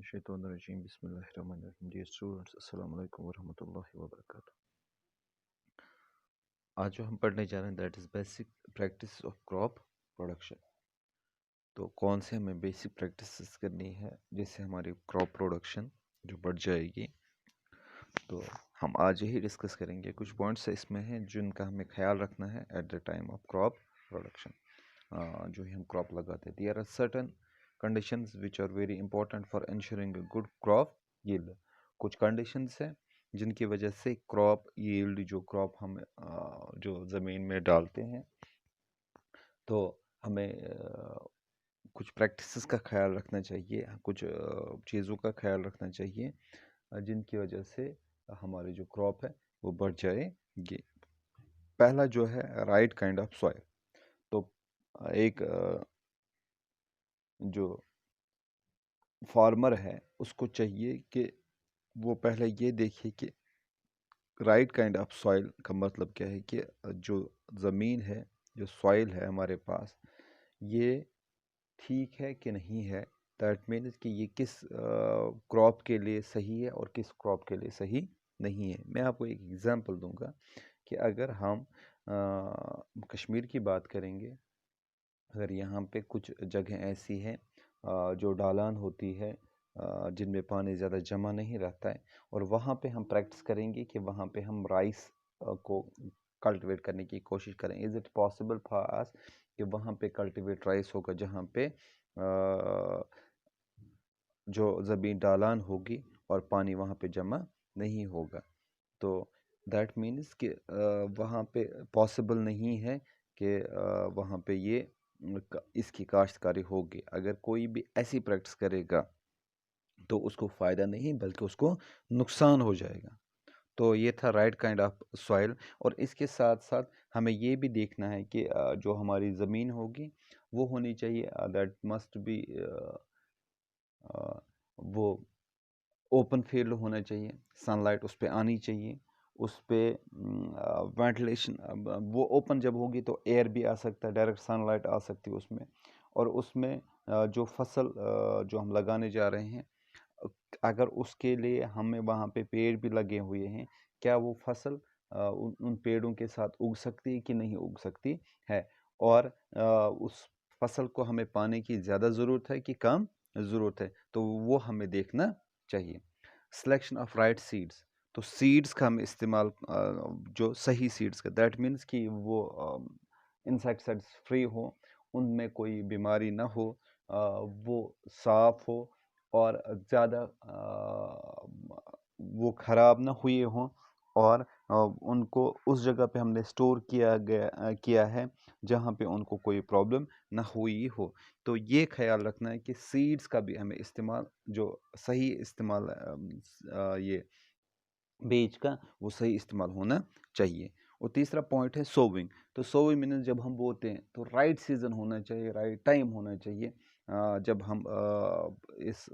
मिनश्शैतानिर्रजीम बिस्मिल्लाहिर्रहमानिर्रहीम। Dear students, अस्सलाम वालेकुम वरहमतुल्लाहि वबरकातुहू। आज जो हम पढ़ने जा रहे हैं that is basic practice of crop production. तो कौन से हमें बेसिक प्रैक्टिस करनी है जिससे हमारी क्रॉप प्रोडक्शन जो बढ़ जाएगी। तो हम आज यही डिस्कस करेंगे। कुछ पॉइंट्स इसमें हैं जिनका हमें ख्याल रखना है at the time of crop production. जो ही हम क्रॉप लगाते हैं, there are certain conditions which are very important for ensuring a good crop yield। कुछ conditions हैं जिनकी वजह से क्रॉप yield, जो क्रॉप हम जो ज़मीन में डालते हैं, तो हमें कुछ प्रैक्टिसेस का ख्याल रखना चाहिए, कुछ चीज़ों का ख्याल रखना चाहिए जिनकी वजह से हमारी जो क्रॉप है वो बढ़ जाएगी। पहला जो है राइट काइंड ऑफ सॉइल। तो एक जो फार्मर है उसको चाहिए कि वो पहले ये देखिए कि राइट काइंड ऑफ सॉइल का मतलब क्या है, कि जो ज़मीन है, जो सॉइल है हमारे पास, ये ठीक है कि नहीं है। दैट मीन्स कि ये किस क्रॉप के लिए सही है और किस क्रॉप के लिए सही नहीं है। मैं आपको एक एग्जांपल दूंगा कि अगर हम कश्मीर की बात करेंगे, अगर यहाँ पे कुछ जगह ऐसी हैं जो ढालान होती है, जिनमें पानी ज़्यादा जमा नहीं रहता है, और वहाँ पे हम प्रैक्टिस करेंगे कि वहाँ पे हम राइस को कल्टीवेट करने की कोशिश करें। Is it possible for us कि वहाँ पे कल्टीवेट राइस होगा जहाँ पे जो ज़मीन ढालान होगी और पानी वहाँ पे जमा नहीं होगा। तो दैट मीन्स कि वहाँ पे पॉसिबल नहीं है कि वहाँ पे ये इसकी काश्तकारी होगी। अगर कोई भी ऐसी प्रैक्टिस करेगा तो उसको फ़ायदा नहीं बल्कि उसको नुकसान हो जाएगा। तो ये था राइट काइंड ऑफ सॉइल। और इसके साथ साथ हमें ये भी देखना है कि जो हमारी ज़मीन होगी वो होनी चाहिए, दैट मस्ट बी वो ओपन फील्ड होना चाहिए, सनलाइट उस पर आनी चाहिए, उस पर वेंटिलेशन। वो ओपन जब होगी तो एयर भी आ सकता है, डायरेक्ट सनलाइट आ सकती है उसमें। और उसमें जो फसल जो हम लगाने जा रहे हैं, अगर उसके लिए हमें वहाँ पे पेड़ भी लगे हुए हैं, क्या वो फसल उन पेड़ों के साथ उग सकती है कि नहीं उग सकती है, और उस फसल को हमें पानी की ज़्यादा ज़रूरत है कि कम ज़रूरत है, तो वो हमें देखना चाहिए। Selection of right seeds. तो सीड्स का हम इस्तेमाल, जो सही सीड्स का, दैट मीन्स कि वो इंसेक्टिसाइड्स फ्री हो, उनमें कोई बीमारी ना हो, वो साफ हो और ज़्यादा वो ख़राब ना हुए हों, और उनको उस जगह पे हमने स्टोर किया है जहाँ पे उनको कोई प्रॉब्लम ना हुई हो। तो ये ख्याल रखना है कि सीड्स का भी हमें इस्तेमाल, जो सही इस्तेमाल ये बीज का, वो सही इस्तेमाल होना चाहिए। और तीसरा पॉइंट है सोविंग। तो सोविंग मीन्स जब हम बोते हैं तो राइट सीजन होना चाहिए, राइट टाइम होना चाहिए। जब हम इस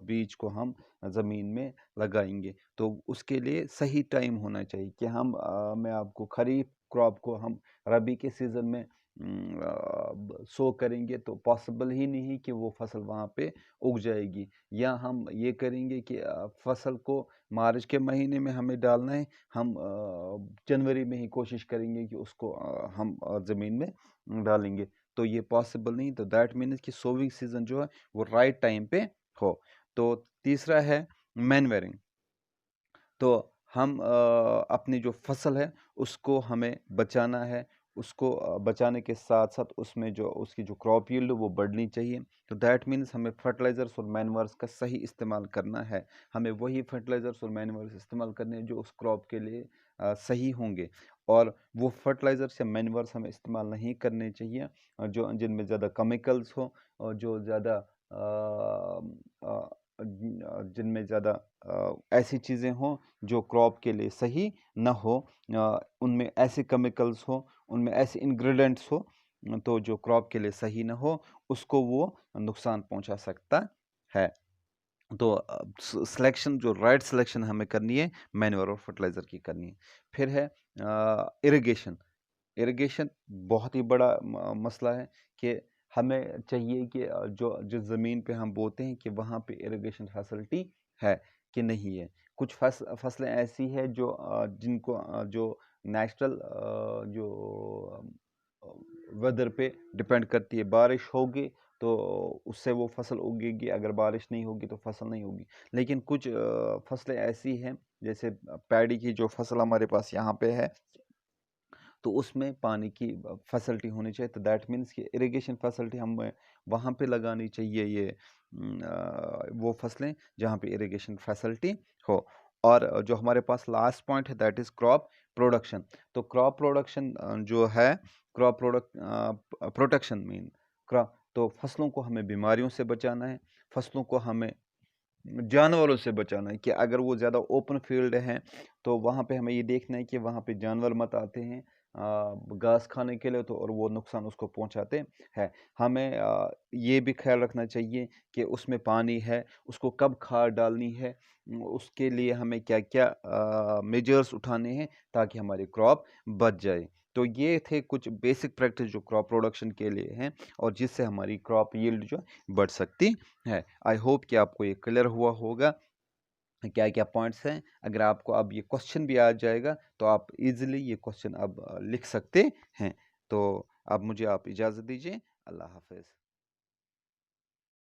बीज को हम ज़मीन में लगाएंगे तो उसके लिए सही टाइम होना चाहिए कि हम मैं आपको खरीफ क्रॉप को हम रबी के सीज़न में सो करेंगे तो पॉसिबल ही नहीं कि वो फसल वहाँ पे उग जाएगी। या हम ये करेंगे कि फसल को मार्च के महीने में हमें डालना है, हम जनवरी में ही कोशिश करेंगे कि उसको हम ज़मीन में डालेंगे, तो ये पॉसिबल नहीं। तो दैट मीन्स कि सोविंग सीजन जो है वो राइट टाइम पे हो। तो तीसरा है मैनवेरिंग। तो हम अपनी जो फसल है उसको हमें बचाना है, उसको बचाने के साथ साथ उसमें जो उसकी जो क्रॉप यील्ड वो बढ़नी चाहिए। तो दैट मीन्स हमें फर्टिलाइज़र्स और मैन्योर्स का सही इस्तेमाल करना है। हमें वही फर्टिलाइज़र्स और मैन्योर्स इस्तेमाल करने हैं जो उस क्रॉप के लिए सही होंगे, और वो फर्टिलाइज़र्स या मैन्योर्स हमें इस्तेमाल नहीं करने चाहिए जो जिनमें ज़्यादा केमिकल्स हो, और जो ज़्यादा जिनमें ज़्यादा ऐसी चीज़ें हों जो क्रॉप के लिए सही ना हो, उनमें ऐसे केमिकल्स हो, उनमें ऐसे इंग्रेडिएंट्स हो तो जो क्रॉप के लिए सही ना हो, उसको वो नुकसान पहुंचा सकता है। तो सिलेक्शन, जो राइट सिलेक्शन हमें करनी है मैन्योर और फर्टिलाइज़र की करनी है। फिर है इरिगेशन। इरिगेशन बहुत ही बड़ा मसला है कि हमें चाहिए कि जो जिस ज़मीन पे हम बोते हैं कि वहाँ पे इरिगेशन फैसिलिटी है कि नहीं है। कुछ फसलें ऐसी है जो जिनको जो नेचुरल जो वेदर पे डिपेंड करती है। बारिश होगी तो उससे वो फसल उगेगी, अगर बारिश नहीं होगी तो फसल नहीं होगी। लेकिन कुछ फसलें ऐसी हैं, जैसे पैडी की जो फसल हमारे पास यहाँ पे है, तो उसमें पानी की फैसिलिटी होनी चाहिए। तो दैट मीन्स कि इरिगेशन फैसिलिटी हमें वहाँ पे लगानी चाहिए, ये वो फसलें जहाँ पे इरिगेशन फैसिलिटी हो। और जो हमारे पास लास्ट पॉइंट है दैट इज़ क्रॉप प्रोडक्शन। तो क्रॉप प्रोडक्शन जो है, क्रॉप प्रोटेक्शन मीन क्रॉप, तो फसलों को हमें बीमारियों से बचाना है, फसलों को हमें जानवरों से बचाना है। कि अगर वो ज़्यादा ओपन फील्ड हैं तो वहाँ पे हमें ये देखना है कि वहाँ पे जानवर मत आते हैं घास खाने के लिए, तो और वो नुकसान उसको पहुँचाते हैं। हमें ये भी ख्याल रखना चाहिए कि उसमें पानी है, उसको कब खाद डालनी है, उसके लिए हमें क्या क्या मेजर्स उठाने हैं ताकि हमारी क्रॉप बच जाए। तो ये थे कुछ बेसिक प्रैक्टिस जो क्रॉप प्रोडक्शन के लिए हैं और जिससे हमारी क्रॉप यील्ड जो बढ़ सकती है। आई होप कि आपको ये क्लियर हुआ होगा क्या क्या पॉइंट्स हैं। अगर आपको अब ये क्वेश्चन भी आ जाएगा तो आप इजीली ये क्वेश्चन अब लिख सकते हैं। तो अब मुझे आप इजाज़त दीजिए। अल्लाह हाफिज़।